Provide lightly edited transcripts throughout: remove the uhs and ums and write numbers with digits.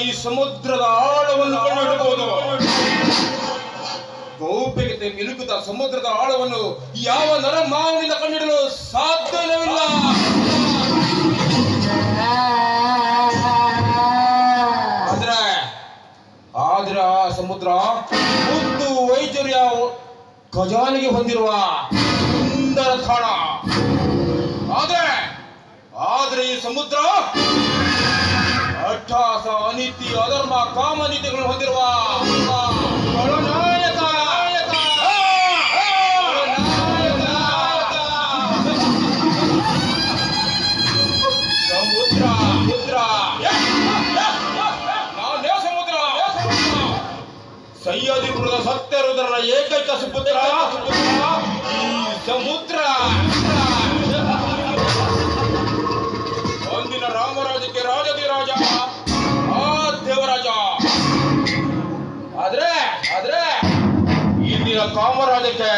ಈ ಸಮುದ್ರದ ಆಳವನ್ನು ಕಂಡುಹಿಡಬಹುದು. ಗೌಪ್ಯತೆ ಮಿಲುಕುತ್ತ ಸಮುದ್ರದ ಆಳವನ್ನು ಯಾವ ನರಮಾನವಿಂದ ಕಂಡುಹಿಡಲು ಸಾಧ್ಯವಿಲ್ಲ. ಆದ್ರೆ ಆ ಸಮುದ್ರ ಮುತ್ತು ವೈದ್ಯರ್ಯ ಖಜಾನೆಗೆ ಹೊಂದಿರುವ ಸುಂದರ ತಾಣ. ಆದ್ರೆ ಈ ಸಮುದ್ರ ಅಟ್ಟಾಸ, ಅನೀತಿ, ಅಧರ್ಮ, ಕಾಮನೀತಿಗಳನ್ನು ಹೊಂದಿರುವ ಖಳನಾಯಕ. ಸಮುದ್ರ ನಾನೇ ಸಮುದ್ರ. ಸಹ್ಯಾದ್ರಿಪುರದ ಸತ್ಯರುದ್ರನ ಏಕೈಕ ಸುಪುತ್ರ ಈ ಸಮುದ್ರ. ಅಂದಿನ ರಾಮರಾಜಕ್ಕೆ ರಾಜಧಿರಾಜ, ಆ ದೇವರಾಜ. ಆದ್ರೆ ಇಂದಿನ ಕಾಮರಾಜಕ್ಕೆ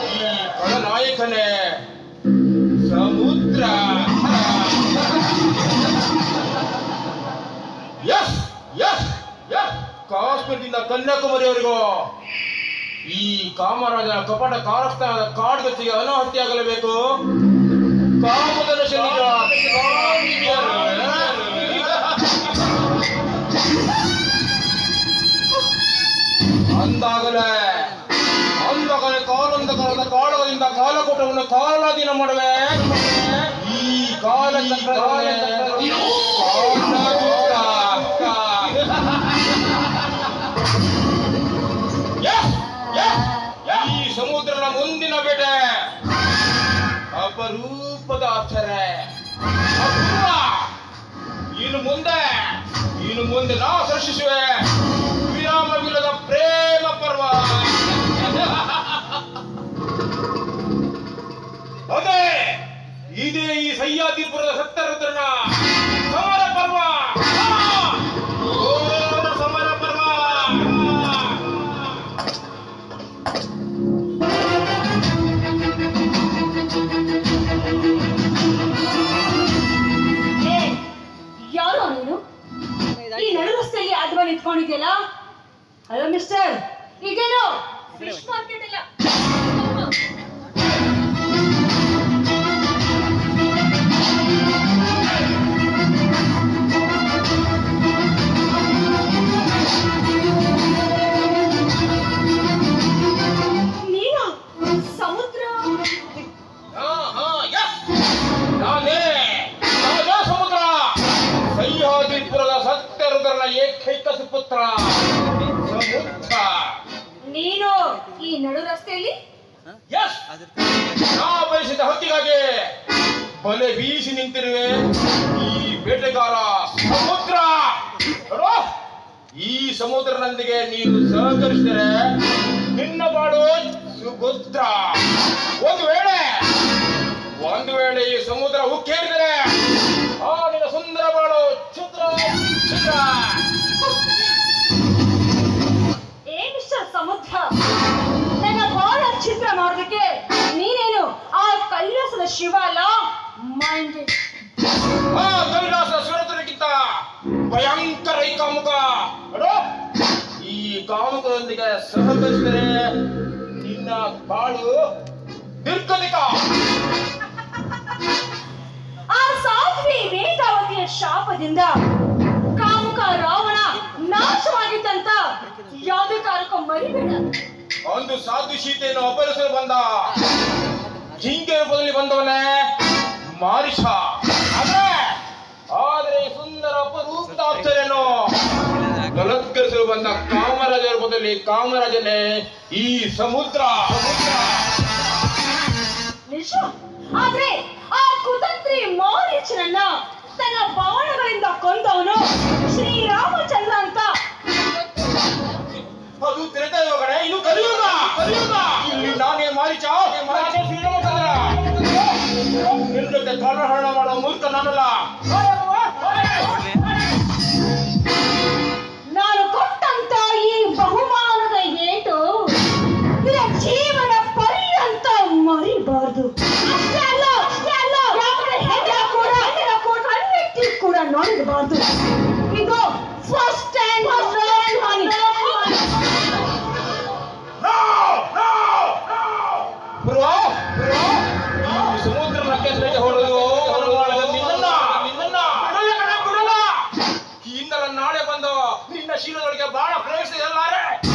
ಈ ಖಳನಾಯಕನೇ ಸಮುದ್ರ. ಯಸ್ ಯಸ್ ಯಸ್ ಕಾಶ್ಮೀರದಿಂದ ಕನ್ಯಾಕುಮಾರಿಯವರೆಗೂ ಈ ಕಾಮರಾಜನ ಕಪಟ ಕಾರಸ್ಥಾನದ ಕಾಡ್ಗಚ್ಚಿಗೆ ಅನಾಹುತಿಯಾಗಲೇಬೇಕು. ಕಾಮದ ಶರೀರ ಅಂದಾಗಲೇ ಕಾಲದ ಕಾಳಗದಿಂದ ಕಾಲಕೂಟವನ್ನು ಕಾಲಾಧೀನ ಮಾಡುವೆ. ಈ ಈ ಸಮುದ್ರನ ಮುಂದಿನ ಬೇಟೆ ಅಪರೂಪದ ಆಶ್ಚರ್ಯ. ಇನ್ನು ಮುಂದೆ ನಾ ಸೃಷ್ಟಿಸುವೆ ವಿರಾಮವಿಲ್ಲದ ಪ್ರೇಮ ಪರ್ವ. ಇದೇ ಈ ಸಹ್ಯಾದ್ರಿಪುರದ ಸತ್ಯರುದ್ರನ ಸಮರ ಪರ್ವ. ಸಮರ ಪರ್ವ. ಯಾರೋ ನೀನು ಈ ನಡು ರಸ್ತೆಯಲ್ಲಿ ಅಡ್ವಾ ನಿಂತ್ಕೊಂಡಿದ್ಯಲ್ಲ? ಹಲೋ ಮಿಸ್ಟರ್, ಇದೇನು ಫಿಶ್ ಮಾರ್ಕೆಟ್ ಇಲ್ಲ. ನೀನು ಸಮುದ್ರ? ನಾನೇ ಸಮುದ್ರ, ಸಹ್ಯಾದ್ರಿಪುರದ ಸತ್ಯರುದ್ರನ ಏಕೈಕ ಸುಪುತ್ರ ಸಮುದ್ರ. ನೀನು ಈ ನಡು ರಸ್ತೆಯಲ್ಲಿ ನಾ ಬಯಸಿದ ಹೊತ್ತಿಗಾಗಿ ಬಲೆ ಬೀಸಿ ನಿಂತಿರುವೆ ಈ ಬೇಟೆಗಾರ ಸಮುದ್ರ. ಈ ಸಮುದ್ರನೊಂದಿಗೆ ನೀನು ಸಹಕರಿಸಿದರೆ ನಿನ್ನ ಬಾಳು ಸುಭದ್ರ. ಒಂದು ವೇಳೆ ಈ ಸಮುದ್ರ ಉಕ್ಕೇರಿದರೆ ಆ ನಿನ್ನ ಸುಂದರ ಬಾಳು ಛಿದ್ರ. ಸಮುದ್ರ, ನನ್ನ ಬಾಳ ಚಿತ್ರ ಮಾಡೋದಕ್ಕೆ ನೀನೇನು ಆ ಕೈಲಾಸದ ಶಿವ ಅಲ್ಲ? ಮೈಂಡೆಡ್. ಆ ಕೈಲಾಸದ ಸುರತನಿಗಿಂತ ಭಯಂಕರ ಈ ಕಾಮುಕ. ಈ ಕಾಮುಕದೊಂದಿಗೆ ಸಹಕರಿಸಿದರೆ ನಿನ್ನ ಬಾಳು ನಿರ್ಗತಿಕ. ಆ ಸಾಧ್ವಿ ವೇದಾವತಿಯ ಶಾಪದಿಂದ ಕಾಮುಕ ರಾವಣ ನಾಶವಾಗಿದ್ದಂತ ಯಾವುದೇ ಕಾಲಕ್ಕೂ ಮರಿಬೇಡ. ಒಂದು ಸಾಧು ಸೀತೆಯನ್ನು ಅಪಹರಿಸಲು ಬಂದ ಜಿಂಕೆ ರೂಪದಲ್ಲಿ ಬಂದವನೇ ಮಾರಿಷ. ಆದರೆ ಸುಂದರ ಅಪರೂಪದ ಆಶ್ಚರ್ಯನು ಬಲತ್ಕರಿಸಲು ಬಂದ ಕಾಮರಾಜ ರೂಪದಲ್ಲಿ ಕಾಮರಾಜನೇ ಈ ಸಮುದ್ರ. ನಿಜ. ಆದ್ರೆ ಆ ಕುತಂತ್ರಿ ಮಾರೀಚನನ್ನ ತನ್ನ ಬಾಣಗಳಿಂದ ಕೊಂದವನು ಶ್ರೀರಾಮಚಂದ್ರ ಅಂತ. ಅದು ತ್ರೇತಾಯುಗನೇ, ಇನ್ನು ಕಲಿಯುಗ. ಇಲ್ಲಿ ನಾನೇ ಮಾರೀಚ, ಶ್ರೀರಾಮಚಂದ್ರ. ನಿನ್ನ ಜೊತೆ ಕಾಲಹರಣ ಮಾಡುವ ಮೂರ್ಖ ನಾನಲ್ಲ. ನಾನು ಕೊಟ್ಟಂತ ಈ ಬಹುಮಾನದ ಏಟು ನಿನ್ನ ಜೀವನ ಪರ್ಯಂತ ಮರಿಬಾರ್ದು. ಅಷ್ಟೇ ಅಲ್ಲ, ಯಾವುದೇ ಹೆಜ್ಜೆ ಕೂಡ ನೋಡಿರಬಾರ್ದು. ಇದು ನಿನ್ನ ಶೀಲದೊಳಗೆ ಬಾಣ ಪ್ರವೇಶಿಸಲಾರೆ